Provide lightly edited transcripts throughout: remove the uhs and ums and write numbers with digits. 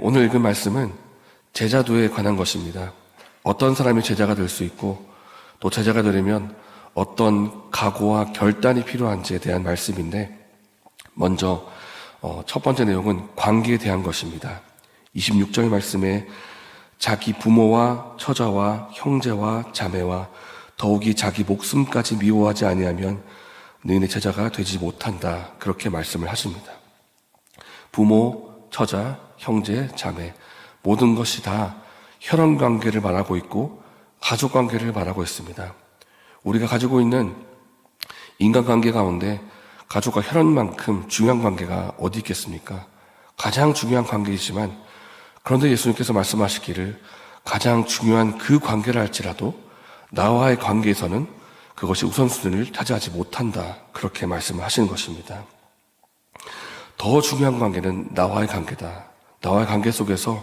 오늘 읽은 말씀은 제자도에 관한 것입니다. 어떤 사람이 제자가 될 수 있고 또 제자가 되려면 어떤 각오와 결단이 필요한지에 대한 말씀인데, 먼저 첫 번째 내용은 관계에 대한 것입니다. 26절 말씀에 자기 부모와 처자와 형제와 자매와 더욱이 자기 목숨까지 미워하지 아니하면 너희의 제자가 되지 못한다, 그렇게 말씀을 하십니다. 부모, 처자, 형제, 자매, 모든 것이 다 혈연관계를 말하고 있고 가족관계를 말하고 있습니다. 우리가 가지고 있는 인간관계 가운데 가족과 혈연만큼 중요한 관계가 어디 있겠습니까? 가장 중요한 관계이지만, 그런데 예수님께서 말씀하시기를 가장 중요한 그 관계를 할지라도 나와의 관계에서는 그것이 우선순위를 차지하지 못한다, 그렇게 말씀을 하시는 것입니다. 더 중요한 관계는 나와의 관계다. 나와의 관계 속에서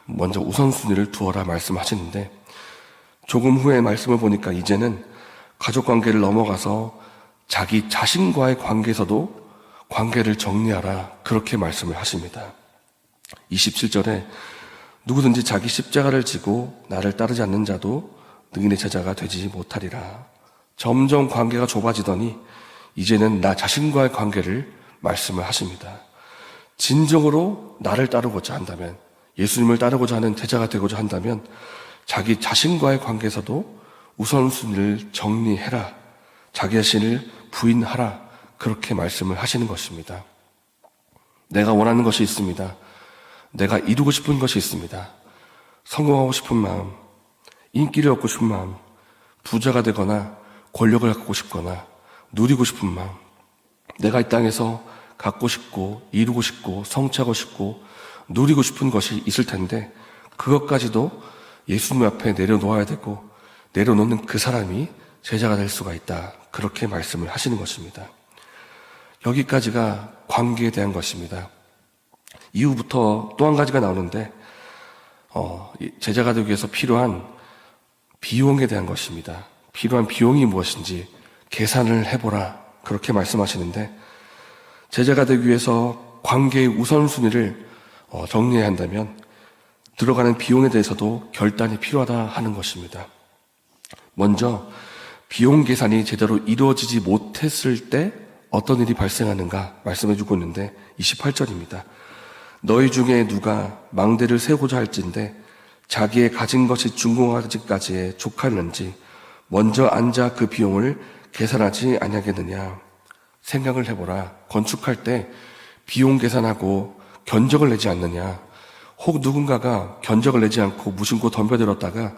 먼저 우선순위를 두어라 말씀하시는데, 조금 후에 말씀을 보니까 이제는 가족관계를 넘어가서 자기 자신과의 관계에서도 관계를 정리하라, 그렇게 말씀을 하십니다. 27절에 누구든지 자기 십자가를 지고 나를 따르지 않는 자도 너희의 제자가 되지 못하리라. 점점 관계가 좁아지더니 이제는 나 자신과의 관계를 말씀을 하십니다. 진정으로 나를 따르고자 한다면, 예수님을 따르고자 하는 제자가 되고자 한다면 자기 자신과의 관계에서도 우선순위를 정리해라, 자기 자신을 부인하라, 그렇게 말씀을 하시는 것입니다. 내가 원하는 것이 있습니다. 내가 이루고 싶은 것이 있습니다. 성공하고 싶은 마음, 인기를 얻고 싶은 마음, 부자가 되거나 권력을 갖고 싶거나 누리고 싶은 마음, 내가 이 땅에서 갖고 싶고 이루고 싶고 성취하고 싶고 누리고 싶은 것이 있을 텐데, 그것까지도 예수님 앞에 내려놓아야 되고, 내려놓는 그 사람이 제자가 될 수가 있다, 그렇게 말씀을 하시는 것입니다. 여기까지가 관계에 대한 것입니다. 이후부터 또 한 가지가 나오는데, 제자가 되기 위해서 필요한 비용에 대한 것입니다. 필요한 비용이 무엇인지 계산을 해보라, 그렇게 말씀하시는데, 제자가 되기 위해서 관계의 우선순위를 정리해야 한다면 들어가는 비용에 대해서도 결단이 필요하다 하는 것입니다. 먼저 비용 계산이 제대로 이루어지지 못했을 때 어떤 일이 발생하는가 말씀해 주고 있는데, 28절입니다. 너희 중에 누가 망대를 세우고자 할진대 자기의 가진 것이 준공하기까지에 족하는지 먼저 앉아 그 비용을 계산하지 아니하겠느냐. 생각을 해보라. 건축할 때 비용 계산하고 견적을 내지 않느냐. 혹 누군가가 견적을 내지 않고 무심코 덤벼들었다가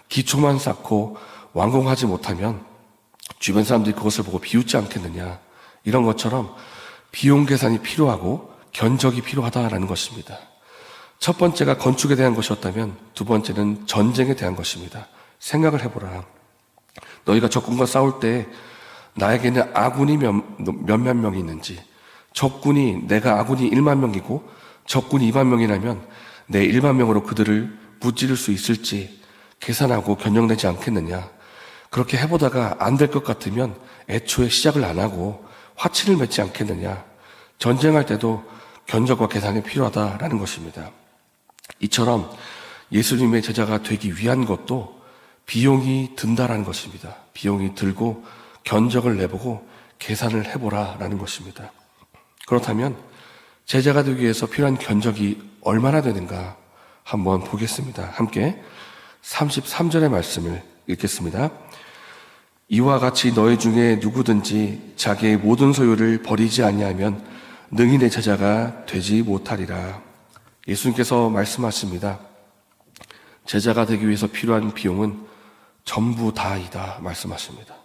기초만 쌓고 완공하지 못하면 주변 사람들이 그것을 보고 비웃지 않겠느냐. 이런 것처럼 비용 계산이 필요하고 견적이 필요하다라는 것입니다. 첫 번째가 건축에 대한 것이었다면 두 번째는 전쟁에 대한 것입니다. 생각을 해보라. 너희가 적군과 싸울 때 나에게는 아군이 몇몇 명이 있는지, 적군이, 내가 아군이 1만 명이고 적군이 2만 명이라면 내 1만 명으로 그들을 무찌를 수 있을지 계산하고 견적내지 않겠느냐. 그렇게 해보다가 안 될 것 같으면 애초에 시작을 안 하고 화친을 맺지 않겠느냐. 전쟁할 때도 견적과 계산이 필요하다라는 것입니다. 이처럼 예수님의 제자가 되기 위한 것도 비용이 든다라는 것입니다. 비용이 들고 견적을 내보고 계산을 해보라라는 것입니다. 그렇다면 제자가 되기 위해서 필요한 견적이 얼마나 되는가 한번 보겠습니다. 함께 33절의 말씀을 읽겠습니다. 이와 같이 너희 중에 누구든지 자기의 모든 소유를 버리지 아니하면 능히 내 제자가 되지 못하리라. 예수님께서 말씀하십니다. 제자가 되기 위해서 필요한 비용은 전부 다이다 말씀하십니다.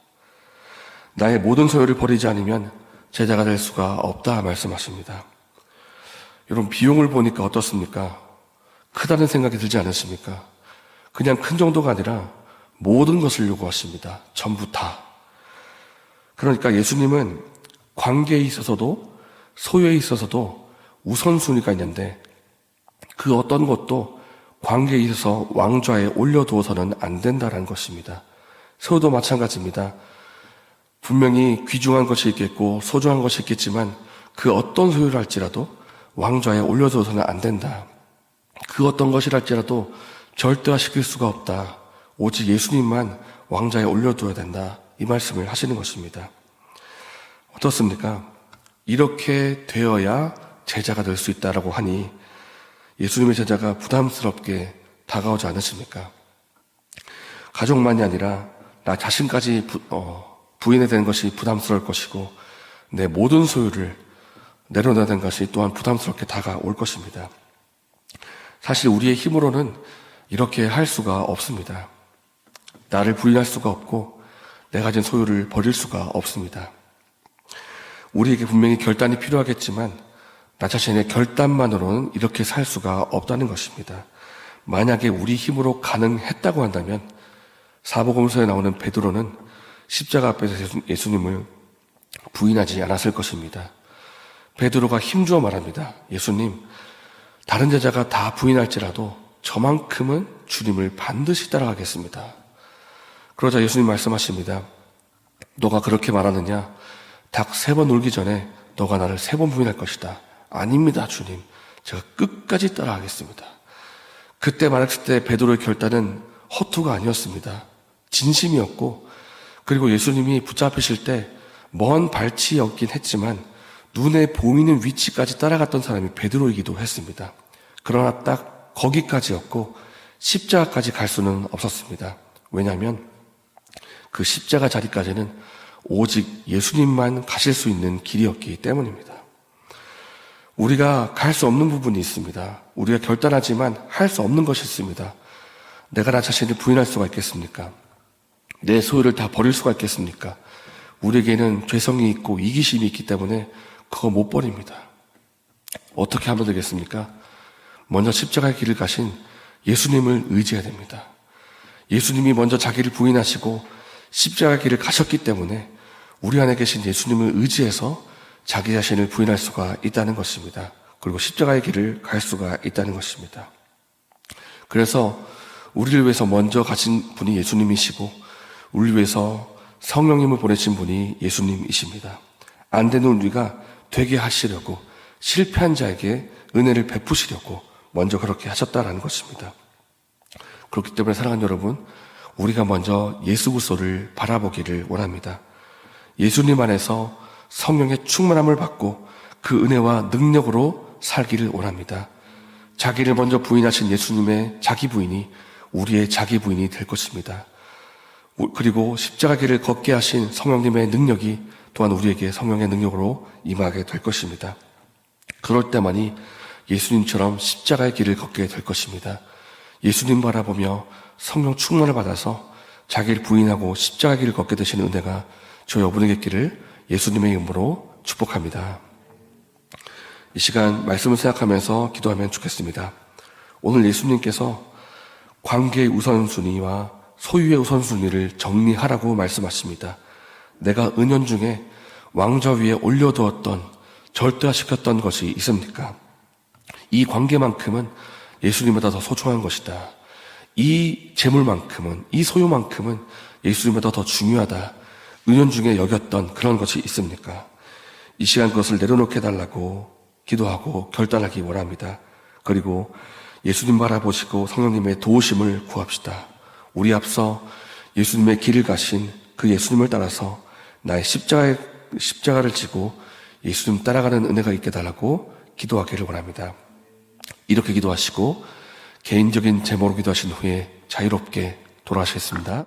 나의 모든 소유를 버리지 않으면 제자가 될 수가 없다 말씀하십니다. 여러분, 비용을 보니까 어떻습니까? 크다는 생각이 들지 않으십니까? 그냥 큰 정도가 아니라 모든 것을 요구하십니다. 전부 다. 그러니까 예수님은 관계에 있어서도 소유에 있어서도 우선순위가 있는데, 그 어떤 것도 관계에 있어서 왕좌에 올려두어서는 안 된다는 것입니다. 소유도 마찬가지입니다. 분명히 귀중한 것이 있겠고 소중한 것이 있겠지만 그 어떤 소유를 할지라도 왕좌에 올려두어서는 안 된다. 그 어떤 것이랄지라도 절대화시킬 수가 없다. 오직 예수님만 왕좌에 올려두어야 된다. 이 말씀을 하시는 것입니다. 어떻습니까? 이렇게 되어야 제자가 될 수 있다라고 하니 예수님의 제자가 부담스럽게 다가오지 않으십니까? 가족만이 아니라 나 자신까지 부인해야 되는 것이 부담스러울 것이고 내 모든 소유를 내려놔야 되는 것이 또한 부담스럽게 다가올 것입니다. 사실 우리의 힘으로는 이렇게 할 수가 없습니다. 나를 부인할 수가 없고 내가 가진 소유를 버릴 수가 없습니다. 우리에게 분명히 결단이 필요하겠지만 나 자신의 결단만으로는 이렇게 살 수가 없다는 것입니다. 만약에 우리 힘으로 가능했다고 한다면 사복음서에 나오는 베드로는 십자가 앞에서 예수님을 부인하지 않았을 것입니다. 베드로가 힘주어 말합니다. 예수님, 다른 제자가 다 부인할지라도 저만큼은 주님을 반드시 따라가겠습니다. 그러자 예수님 말씀하십니다. 너가 그렇게 말하느냐? 닭 3번 울기 전에 너가 나를 3번 부인할 것이다. 아닙니다, 주님. 제가 끝까지 따라가겠습니다. 그때 말했을 때 베드로의 결단은 허투가 아니었습니다. 진심이었고, 그리고 예수님이 붙잡히실 때 먼 발치였긴 했지만 눈에 보이는 위치까지 따라갔던 사람이 베드로이기도 했습니다. 그러나 딱 거기까지였고 십자가까지 갈 수는 없었습니다. 왜냐하면 그 십자가 자리까지는 오직 예수님만 가실 수 있는 길이었기 때문입니다. 우리가 갈 수 없는 부분이 있습니다. 우리가 결단하지만 할 수 없는 것이 있습니다. 내가 나 자신을 부인할 수가 있겠습니까? 내 소유를 다 버릴 수가 있겠습니까? 우리에게는 죄성이 있고 이기심이 있기 때문에 그거 못 버립니다. 어떻게 하면 되겠습니까? 먼저 십자가의 길을 가신 예수님을 의지해야 됩니다. 예수님이 먼저 자기를 부인하시고 십자가의 길을 가셨기 때문에 우리 안에 계신 예수님을 의지해서 자기 자신을 부인할 수가 있다는 것입니다. 그리고 십자가의 길을 갈 수가 있다는 것입니다. 그래서 우리를 위해서 먼저 가신 분이 예수님이시고 우리를 위해서 성령님을 보내신 분이 예수님이십니다. 안 되는 우리가 되게 하시려고 실패한 자에게 은혜를 베푸시려고 먼저 그렇게 하셨다라는 것입니다. 그렇기 때문에 사랑하는 여러분, 우리가 먼저 예수 그리스도를 바라보기를 원합니다. 예수님 안에서 성령의 충만함을 받고 그 은혜와 능력으로 살기를 원합니다. 자기를 먼저 부인하신 예수님의 자기 부인이 우리의 자기 부인이 될 것입니다. 그리고 십자가 길을 걷게 하신 성령님의 능력이 또한 우리에게 성령의 능력으로 임하게 될 것입니다. 그럴 때만이 예수님처럼 십자가의 길을 걷게 될 것입니다. 예수님 바라보며 성령 충만을 받아서 자기를 부인하고 십자가 길을 걷게 되시는 은혜가 저희 여러분에게 있기를 예수님의 이름으로 축복합니다. 이 시간 말씀을 생각하면서 기도하면 좋겠습니다. 오늘 예수님께서 관계의 우선순위와 소유의 우선순위를 정리하라고 말씀하십니다. 내가 은연중에 왕좌 위에 올려두었던 절대화시켰던 것이 있습니까? 이 관계만큼은 예수님보다 더 소중한 것이다. 이 재물만큼은, 이 소유만큼은 예수님보다 더 중요하다. 은연중에 여겼던 그런 것이 있습니까? 이 시간 그것을 내려놓게 해달라고 기도하고 결단하기 원합니다. 그리고 예수님 바라보시고 성령님의 도우심을 구합시다. 우리 앞서 예수님의 길을 가신 그 예수님을 따라서 나의 십자가를 지고 예수님 따라가는 은혜가 있게 달라고 기도하기를 원합니다. 이렇게 기도하시고 개인적인 제목으로 기도하신 후에 자유롭게 돌아가시겠습니다.